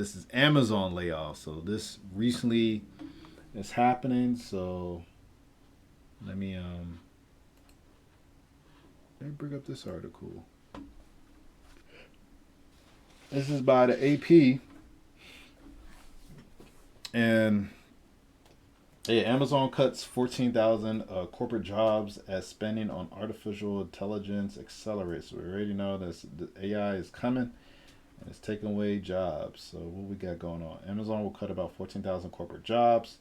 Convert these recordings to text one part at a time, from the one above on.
This is Amazon layoff. So this recently is happening. So let me um let me bring up this article. This is by the AP, and yeah, Amazon cuts 14,000 corporate jobs as spending on artificial intelligence accelerates. So we already know that the AI is coming and it's taking away jobs. So what we got going on? Amazon will cut about 14,000 corporate jobs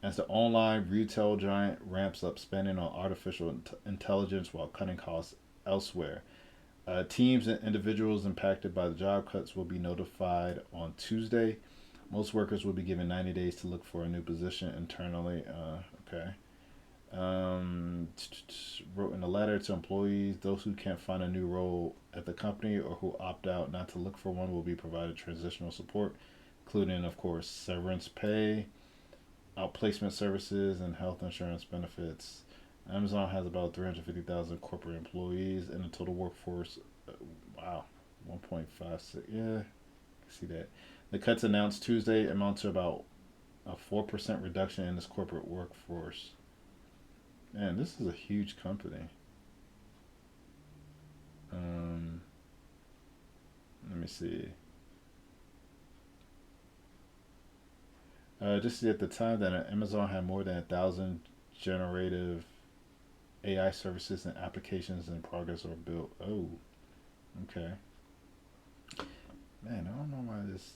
as the online retail giant ramps up spending on artificial intelligence while cutting costs elsewhere. Teams and individuals impacted by the job cuts will be notified on Tuesday. Most workers will be given 90 days to look for a new position internally. Okay. Wrote in a letter to employees, those who can't find a new role at the company or who opt out not to look for one will be provided transitional support, including, of course, severance pay, outplacement services, and health insurance benefits. Amazon has about 350,000 corporate employees and a total workforce. Wow, 1.56. Yeah, I see that. The cuts announced Tuesday amount to about a 4% reduction in its corporate workforce. Man, this is a huge company. Um, Let me see. Just at the time that Amazon had more than 1,000 generative AI services and applications in progress or built. Oh, okay. Man, I don't know why this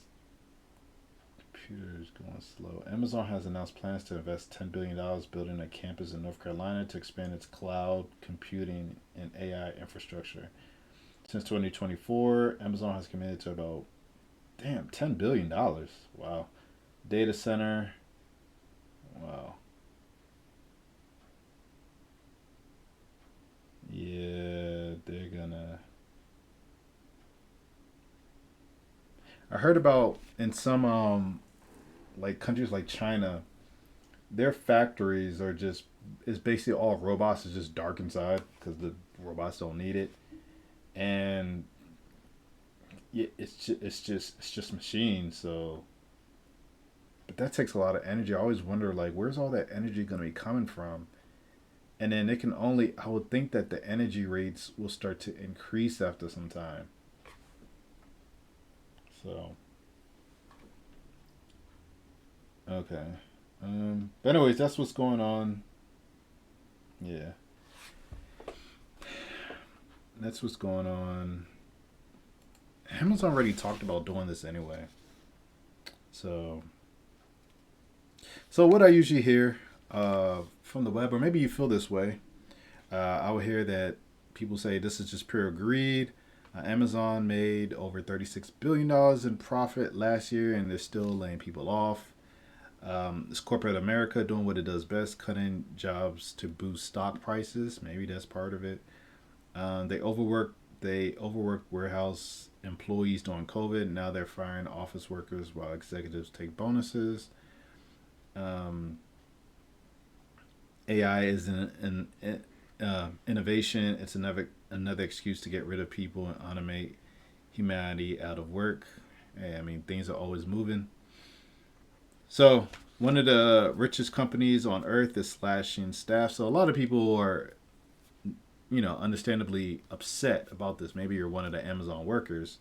computer is going slow. Amazon has announced plans to invest $10 billion building a campus in North Carolina to expand its cloud computing and AI infrastructure. Since 2024, Amazon has committed to about, damn, $10 billion. Wow. Data center. Wow. Yeah, they're gonna. I heard about in some like countries like China, their factories are just it's basically all robots. It's just dark inside because the robots don't need it, and yeah, it's just machines. So, but that takes a lot of energy. I always wonder like where's all that energy going to be coming from? And then it can only I would think that the energy rates will start to increase after some time. So okay. But anyways, that's what's going on. Yeah, that's what's going on. Amazon already talked about doing this anyway. So, so what I usually hear from the web, or maybe you feel this way, I would hear that people say this is just pure greed. Amazon made over $36 billion in profit last year, and they're still laying people off. It's corporate America doing what it does best, cutting jobs to boost stock prices. Maybe that's part of it. They overworked warehouse employees during COVID. Now they're firing office workers while executives take bonuses. Um, AI is an innovation. It's another excuse to get rid of people and automate humanity out of work. Hey, I mean, things are always moving. So one of the richest companies on earth is slashing staff. So a lot of people are, understandably upset about this. Maybe you're one of the Amazon workers.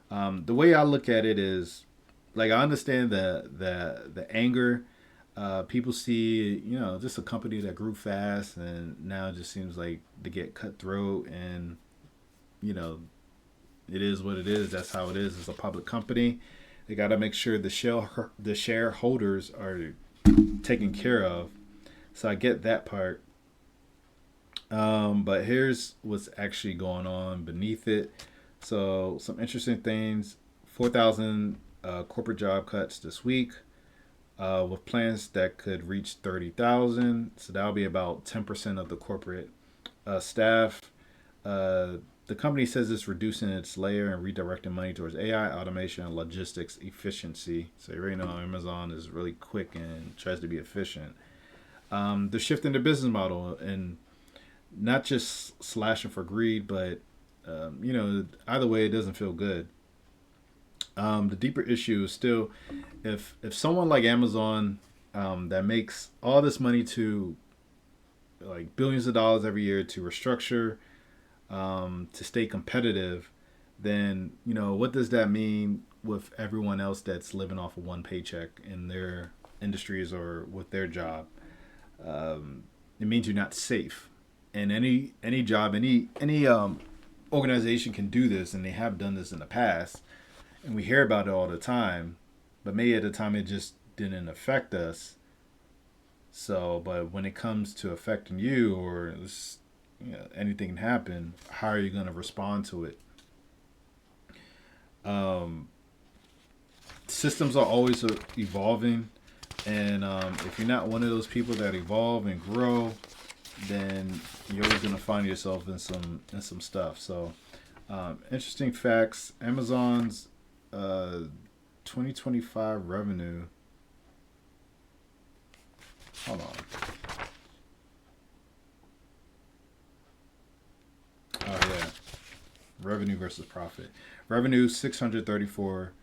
The way I look at it is, like, I understand the anger. People see, just a company that grew fast and now it just seems like they get cutthroat, and you know, it is what it is. That's how it is. It's a public company. They got to make sure the shareholders are taken care of. So I get that part. But here's what's actually going on beneath it. So some interesting things: 4,000 corporate job cuts this week, with plans that could reach 30,000. So that'll be about 10% of the corporate staff. Uh, the company says it's reducing its layer and redirecting money towards AI, automation, and logistics efficiency. So you already know Amazon is really quick and tries to be efficient. They're shifting their business model and not just slashing for greed, but either way, it doesn't feel good. The deeper issue is still if someone like Amazon that makes all this money to like billions of dollars every year to restructure to stay competitive, then what does that mean with everyone else that's living off of one paycheck in their industries or with their job? It means you're not safe. And any job, any organization can do this, and they have done this in the past, and we hear about it all the time. But maybe at the time it just didn't affect us. So, but when it comes to affecting you or anything can happen, how are you going to respond to it? Um, Systems are always evolving, and if you're not one of those people that evolve and grow, then you're always going to find yourself in some stuff. So, interesting facts. Amazon's uh, 2025 revenue. Hold on. Oh yeah, revenue versus profit. Revenue 634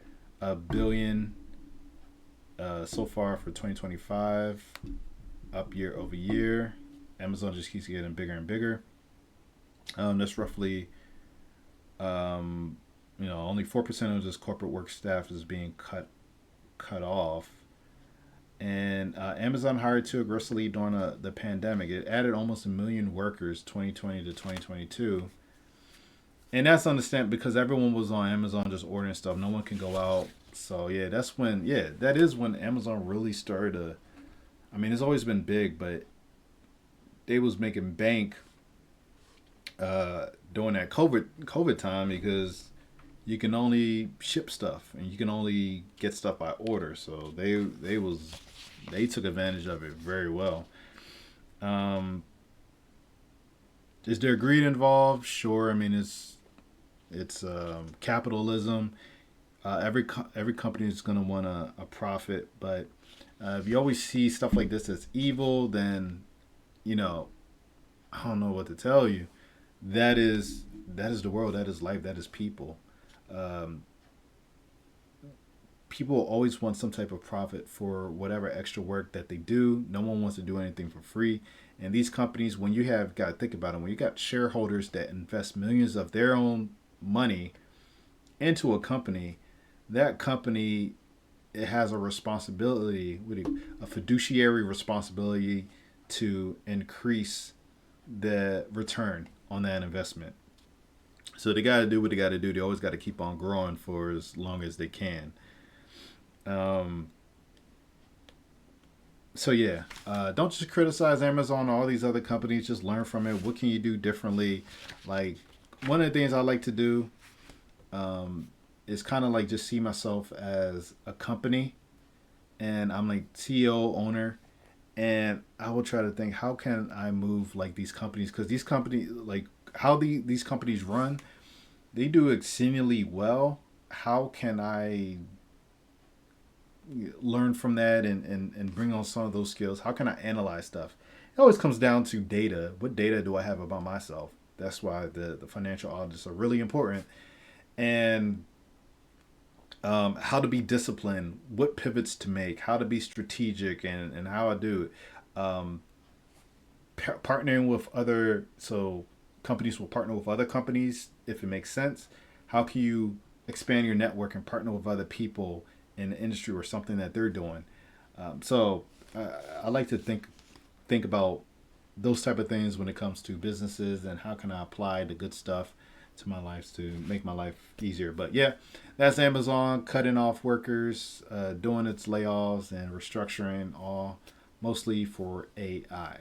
billion so far for 2025, up year over year. Amazon just keeps getting bigger and bigger. That's roughly only 4% of this corporate work staff is being cut off. And Amazon hired too aggressively during the pandemic. It added almost a million workers 2020 to 2022. And that's understandable because everyone was on Amazon just ordering stuff. No one can go out. So yeah, that is when Amazon really started to. I mean, it's always been big, but they was making bank during that COVID time because you can only ship stuff and you can only get stuff by order. So they took advantage of it very well. Um, is there greed involved? Sure. I mean, it's capitalism. Every company is going to want a profit, but if you always see stuff like this as evil, then you know I don't know what to tell you. That is the world. That is life. That is people. Um, People always want some type of profit for whatever extra work that they do. No one wants to do anything for free. And these companies, when you have got to think about it, when you got shareholders that invest millions of their own money into a company, that company it has a responsibility, a fiduciary responsibility to increase the return on that investment. So they got to do what they got to do. They always got to keep on growing for as long as they can. Um, so yeah, don't just criticize Amazon or all these other companies. Just learn from it. What can you do differently? Like one of the things I like to do um, is kind of like just see myself as a company, and I'm like CEO owner, and I will try to think how can I move like these companies because these companies like how these companies run, they do exceedingly well. How can I learn from that and bring on some of those skills? How can I analyze stuff? It always comes down to data. What data do I have about myself? That's why the financial audits are really important. And how to be disciplined, what pivots to make, how to be strategic, and how I do it. Partnering with other, so companies will partner with other companies if it makes sense. How can you expand your network and partner with other people in the industry or something that they're doing? I like to think about those type of things when it comes to businesses and how can I apply the good stuff to my life to make my life easier. But yeah, that's Amazon cutting off workers, doing its layoffs and restructuring, all mostly for AI.